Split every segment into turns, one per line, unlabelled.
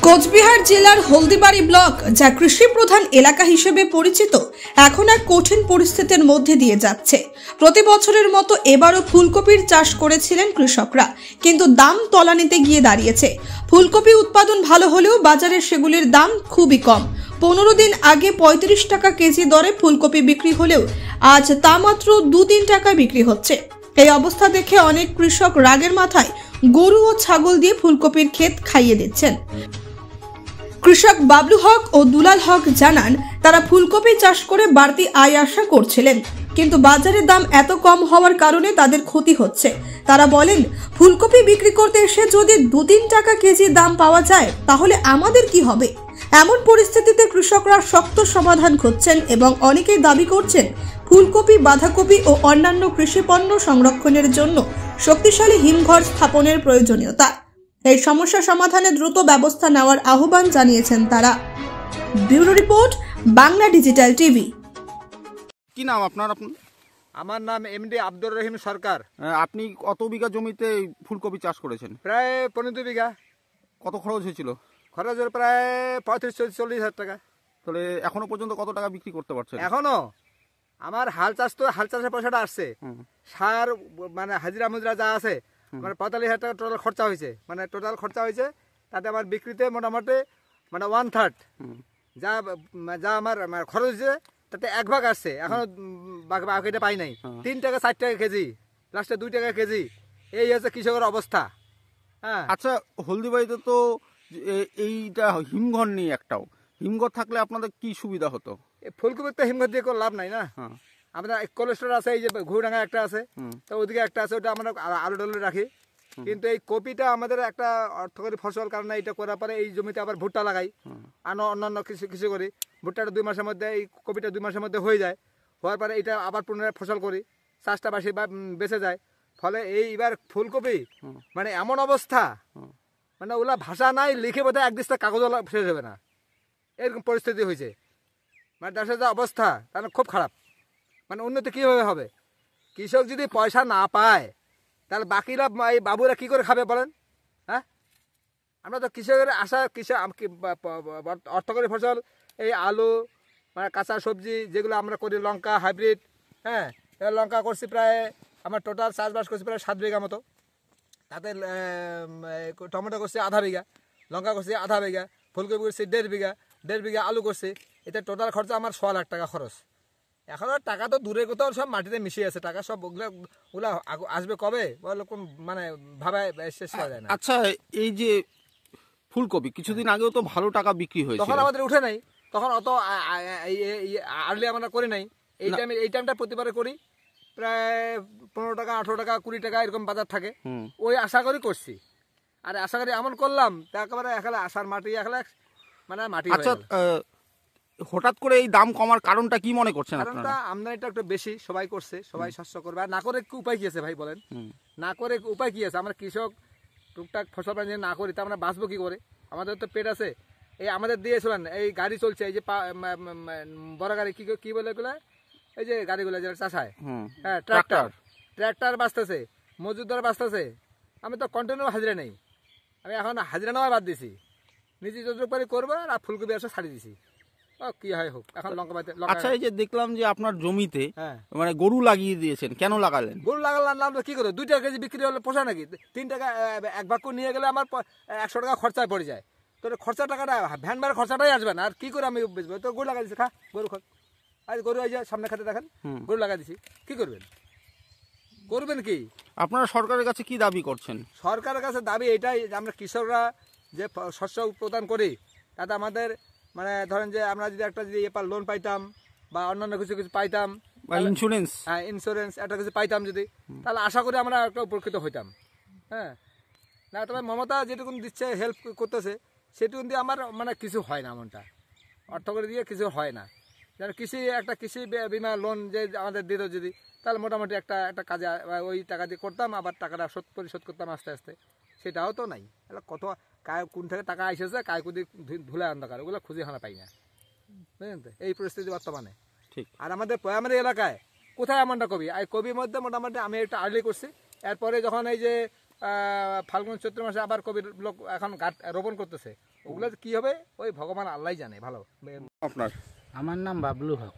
কোচবিহার জেলার হলদিবাড়ি ব্লক, যা কৃষি প্রধান এলাকা হিসেবে পরিচিত, এখন এক কঠিন পরিস্থিতির মধ্যে দিয়ে যাচ্ছে। প্রতি বছরের মতো এবারও ফুলকপির চাষ করেছিলেন কৃষকরা, কিন্তু দাম তলানিতে গিয়ে দাঁড়িয়েছে। ফুলকপি উৎপাদন ভালো হলেও বাজারে সেগুলির দাম খুবই কম। 15 দিন আগে 35 টাকা কেজি দরে ফুলকপি বিক্রি হলেও আজ তা মাত্র 2-3 টাকায় বিক্রি হচ্ছে। এই অবস্থা দেখে অনেক কৃষক রাগের মাথায় গরু ও ছাগল দিয়ে ফুলকপির ক্ষেত খাইয়ে দিচ্ছেন। কৃষক বাবলু হক ও দুলাল হক জানান, তারা ফুলকপি চাষ করে বাড়তি আয় আশা করছিলেন, কিন্তু বাজারে দাম এত কম হওয়ার কারণে তাদের ক্ষতি হচ্ছে। তারা বলেন, ফুলকপি বিক্রি করতে এসে যদি 2-3 টাকা কেজি দাম পাওয়া যায় তাহলে আমাদের কি হবে? এমন পরিস্থিতিতে কৃষকরা শক্ত সমাধান খুঁজছেন এবং অনেকেই দাবি করছেন ফুলকপি, বাঁধাকপি ও অন্যান্য কৃষি পণ্য সংরক্ষণের জন্য শক্তিশালী হিমঘর স্থাপনের প্রয়োজনীয়তা। এই সমস্যা সমাধানে দ্রুত ব্যবস্থা নেওয়ার আহ্বান জানিয়েছেন তারা। Bureau report, Bangla digital TV.
কি নাম আপনার?
আমার নাম এমডি আব্দুর রহিম সরকার।
আপনি কত বিঘা জমিতে ফুলকপি চাষ করেছেন?
প্রায় 15 বিঘা।
কত খরচ হয়েছিল?
খরচ হল প্রায় 35-40 হাজার টাকা।
তাহলে এখনো পর্যন্ত কত টাকা বিক্রি করতে পারছেন?
এখনো আমার হাল চাষের পয়সাটা আসছে, সার মানে হাজিরা মুজরা যা আছে, মানে 45 হাজার টাকা টোটাল খরচা হয়েছে। তাতে আমার বিক্রিতে মোটামুটি মানে 1/3 যা আমার খরচ হয়েছে তাতে 1 ভাগ আসছে। এখনো বাকিটা পাই নাই। 3 টাকা 4 টাকা কেজি, লাস্টে 2 টাকা কেজি। এই হচ্ছে কৃষকের অবস্থা। হ্যাঁ, আচ্ছা,
হলদিবাড়িতে তো এইটা হিমঘর নেই একটাও। হিমঘর থাকলে আপনাদের কি সুবিধা হতো?
ফুলকপির তো হিমঘর দিয়ে কোনো লাভ নাই না। আমরা কোলেস্টোর আছে, এই যে ঘুরডাঙ্গা একটা আছে, তো ওদিকে একটা আছে, ওটা আমরা আলু ডালু রাখি। কিন্তু এই কপিটা আমাদের একটা অর্থকরী ফসল, কারণ এটা করার পরে এই জমিতে আবার ভুট্টা লাগাই, অন্যান্য কিছু করি। ভুট্টাটা 2 মাসের মধ্যে, এই কপিটা 2 মাসের মধ্যে হয়ে যায়। হওয়ার পরে এটা আবার পুনরায় ফসল করি, চাষটা বাসি বা বেঁচে যায়। ফলে এইবার ফুলকপি মানে এমন অবস্থা, মানে ওগুলা ভাষা নাই, লিখে বোধহয় 1 দিস্তা কাগজ শেষ হবে না, এরকম পরিস্থিতি হয়েছে। মানে দেশের যা অবস্থা তাহলে খুব খারাপ। মানে উন্নতি কীভাবে হবে? কৃষক যদি পয়সা না পায় তাহলে বাকিরা এই বাবুরা কী করে খাবে বলেন? হ্যাঁ, আমরা তো কৃষকের আশা, অর্থকরী ফসল এই আলু, মানে কাঁচা সবজি যেগুলো আমরা করি, লঙ্কা হাইব্রিড। হ্যাঁ, এবার লঙ্কা করছি প্রায়, আমার টোটাল চাষবাস করছি প্রায় 7 বিঘা মতো। তাতে টমেটো করছি 1/2 বিঘা, লঙ্কা করছি 1/2 বিঘা, ফুলকপি করছি 1.5 বিঘা আলু করছি। এটা টোটাল খরচা আমার 6 লাখ টাকা খরচ। এখন টাকা তো দূরে কোথাও, সব মাটিতে মিশিয়ে আছে টাকা। সব ওগুলা আসবে কবে বলে কোন মানে ভাবে শেষ করা যায় না।
আচ্ছা, এই যে ফুলকপি কিছুদিন আগেও তো ভালো টাকা বিক্রি হয়েছে,
তখন আমাদের উঠে নাই, তখন অত আর্লি আমরা করি নাই। এই টাইমটা প্রতিবারে করি, প্রায় 15 টাকা 18 টাকা 20 টাকা এরকম বাজার থাকে, ওই আশা করি করছি। আর আশা করি এমন করলাম একেবারে আশার মাটি মানে মাটি।
আচ্ছা, হঠাৎ করে এই দাম কমার কারণটা কি মনে করছেন?
কারণটা আমদানিটা একটু বেশি, সবাই করছে, সবাই শস্য করবে। আর না করে কি উপায় কি আছে ভাই বলেন? না করে উপায় কি আছে? আমরা কৃষক টুকটাক ফসল পানি না করি তা আমরা বাঁচবো কি করে? আমাদের তো পেট আছে। এই আমাদের দিয়ে শোনেন, এই গাড়ি চলছে, এই যে বড় গাড়ি কি বলে এগুলো, এই যে গাড়িগুলো যেটা চাষায়, হ্যাঁ, ট্রাক্টর বাঁচতেছে, মজুরদার বাঁচতেছে। আমি তো কন্টিনিউ হাজিরা নেই, আমি এখন হাজিরা নেওয়া বাদ দিছি, নিজে যতটুকু পারি করবো। আর ফুলকপি আসা ছাড়িয়ে দিছি, কি হয় হোক। এখন লঙ্কা পাইতে।
আচ্ছা, এই যে দেখলাম যে আপনার জমিতে মানে গরু লাগিয়ে দিয়েছেন, কেন লাগালেন?
গরু লাগালাম কি করে? 2 টাকা কেজি বিক্রি হলে পোষা নাকি? 3 টাকা 1 ভাগ নিয়ে গেলে আমার 100 টাকা খরচায় পড়ে যায়। তোর খরচা টাকাটা, ভ্যান ভাড়ার খরচাটাই আসবে না। আর কি করে আমি বেচবো? তো গরু লাগাই দিচ্ছি, খা গরু খা। আজ গরু এই যে সামনে খাতে দেখেন, গরু লাগাই দিছি, কি করবেন কি?
আপনারা সরকারের কাছে কি দাবি করছেন?
সরকারের কাছে দাবি এটাই যে আমরা কৃষকরা যে শস্য প্রদান করি, তাতে আমাদের মানে ধরেন যে আমরা যদি একটা লোন পাইতাম বা অন্যান্য কিছু পাইতাম,
ইন্স্যুরেন্স,
হ্যাঁ, ইন্স্যুরেন্স একটা কিছু পাইতাম যদি, তাহলে আশা করি আমরা একটা উপকৃত হইতাম। হ্যাঁ, না তবে মমতা যেটুকুন দিচ্ছে, হেল্প করতেছে, সেটুকুন দিয়ে আমার মানে কিছু হয় না, এমনটা অর্থ করে দিয়ে কিছু হয় না। যেন কৃষি বিমা লোন যে আমাদের দিত যদি, তাহলে মোটামুটি একটা কাজে ওই টাকা দিয়ে করতাম, আবার টাকাটা পরিশোধ করতাম আস্তে আস্তে। সেটাও তো নাই। কত কোন থেকে টাকা এসেছে, কুদি ধুলে অন্ধকার, ওগুলো খুঁজে হানা পাই না, বুঝলেন তো? এই পরিস্থিতি বর্তমানে। ঠিক। আর আমাদের পয়ামারি এলাকায় কোথায় এমনটা কবি? এই কবির মধ্যে মোটামুটি আমি একটা আর্লি করছি। এরপরে যখন এই যে ফাল্গুন চৈত্র মাসে আবার কপির লোক এখন গাছ রোপণ করতেছে, ওগুলো কি হবে ওই ভগবান আল্লাহ জানে ভালো।
আপনার
আমার নাম বাবলু হক।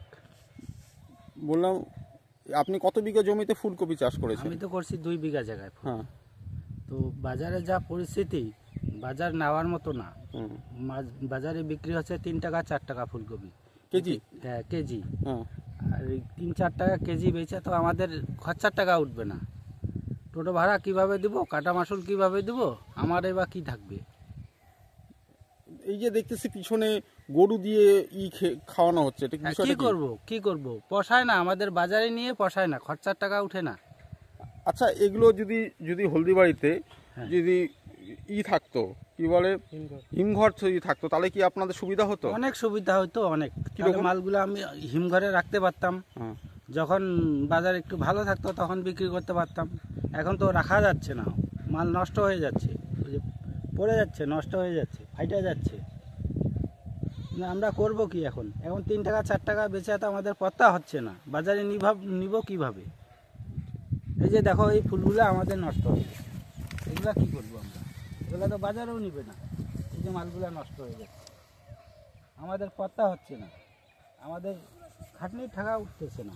বললাম আপনি কত বিঘা জমিতে ফুলকপি চাষ করেছেন?
আমি তো করছি 2 বিঘা জায়গায়।
হ্যাঁ।
তো বাজারে যা পরিস্থিতি, বাজার নেওয়ার মতো না। বাজারে বিক্রি হচ্ছে 3 টাকা 4 টাকা ফুলকপি
কেজি?
হ্যাঁ, কেজি।
হ্যাঁ।
আর 3-4 টাকা কেজি বেচে তো আমাদের খরচার টাকা উঠবে না। টোটো ভাড়া কিভাবে দিব, কাটা মাসুল কিভাবে দিব, আমার এবার কি থাকবে?
এই যে দেখতেছি পিছনে গরু দিয়ে খাওয়ানো হচ্ছে, এটা কি
কি
বিষয়টা কি?
কি করব, পোষায় না, আমাদের বাজারে নিয়ে পোষায় না, খরচার টাকা উঠে না।
আচ্ছা, এগুলো যদি হলদিবাড়িতে যদি থাকতো, কি বলে, হিমঘর যদি থাকতো, তাহলে কি আপনাদের সুবিধা হতো?
অনেক সুবিধা হতো, অনেক। মালগুলো আমি হিমঘরে রাখতে পারতাম, যখন বাজার একটু ভালো থাকতো তখন বিক্রি করতে পারতাম। এখন তো রাখা যাচ্ছে না, মাল নষ্ট হয়ে যাচ্ছে, পড়ে যাচ্ছে, নষ্ট হয়ে যাচ্ছে, ফাইটে যাচ্ছে। আমরা করব কি এখন? 3 টাকা 4 টাকা বেচে তো আমাদের পত্তা হচ্ছে না, বাজারে নিব কিভাবে? এই যে দেখো, এই ফুলগুলো আমাদের নষ্ট হয়ে যাচ্ছে, এগুলা কি করবো আমরা? এগুলো তো বাজারেও নিবে না। এই যে মালগুলো নষ্ট হয়ে যাচ্ছে, আমাদের পত্তা হচ্ছে না, আমাদের খাটনির টাকা উঠতেছে না।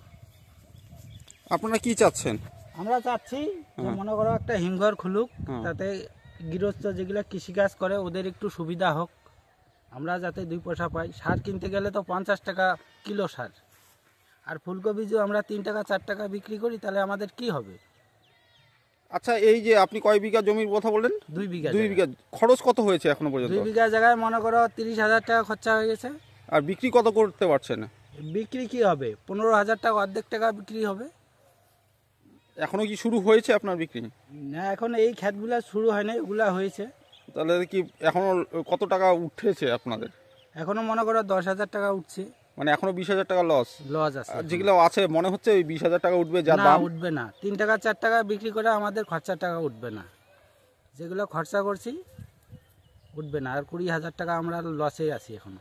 আপনারা কি চাচ্ছেন?
আমরা চাচ্ছি যে মনে করো একটা হিমঘর খুলুক, তাতে গৃহস্থ যেগুলো কৃষিকাজ করে ওদের একটু সুবিধা হোক, আমরা যাতে 2 পয়সা পাই। সার কিনতে গেলে তো 50 টাকা কিলো সার, আর ফুলকপি যে আমরা 3 টাকা 4 টাকা বিক্রি করি, তাহলে আমাদের কি হবে?
আচ্ছা, এই যে আপনি কয় বিঘা জমির কথা বললেন?
2 বিঘা।
2 বিঘা। খরচ কত হয়েছে এখনো পর্যন্ত?
2 বিঘা জায়গায় মনে করো 30,000 টাকা খরচা হয়ে গেছে।
আর বিক্রি কত করতে পারছেন?
বিক্রি কি হবে? 15,000 টাকা, অর্ধেক টাকা বিক্রি হবে।
এখনো কি শুরু হয়েছে আপনার বিক্রি?
না, এখন এই ক্ষেতগুলা শুরু হয় নাই, ওগুলা হয়েছে।
তাহলে কি এখনো কত টাকা উঠেছে আপনাদের?
এখনো মনে করো 10,000 টাকা উঠছে।
মানে এখনো 20,000 টাকা লস
আছে।
যেগুলো আছে মনে হচ্ছে ওই 20,000 টাকা উঠবে, যা
না,
দাম।
উঠবে না। 3 টাকা 4 টাকা বিক্রি করে আমাদের খরচার টাকা উঠবে না, যেগুলো খরচা করছি উঠবে না। আর 20,000 টাকা আমরা লসে আছি এখনো।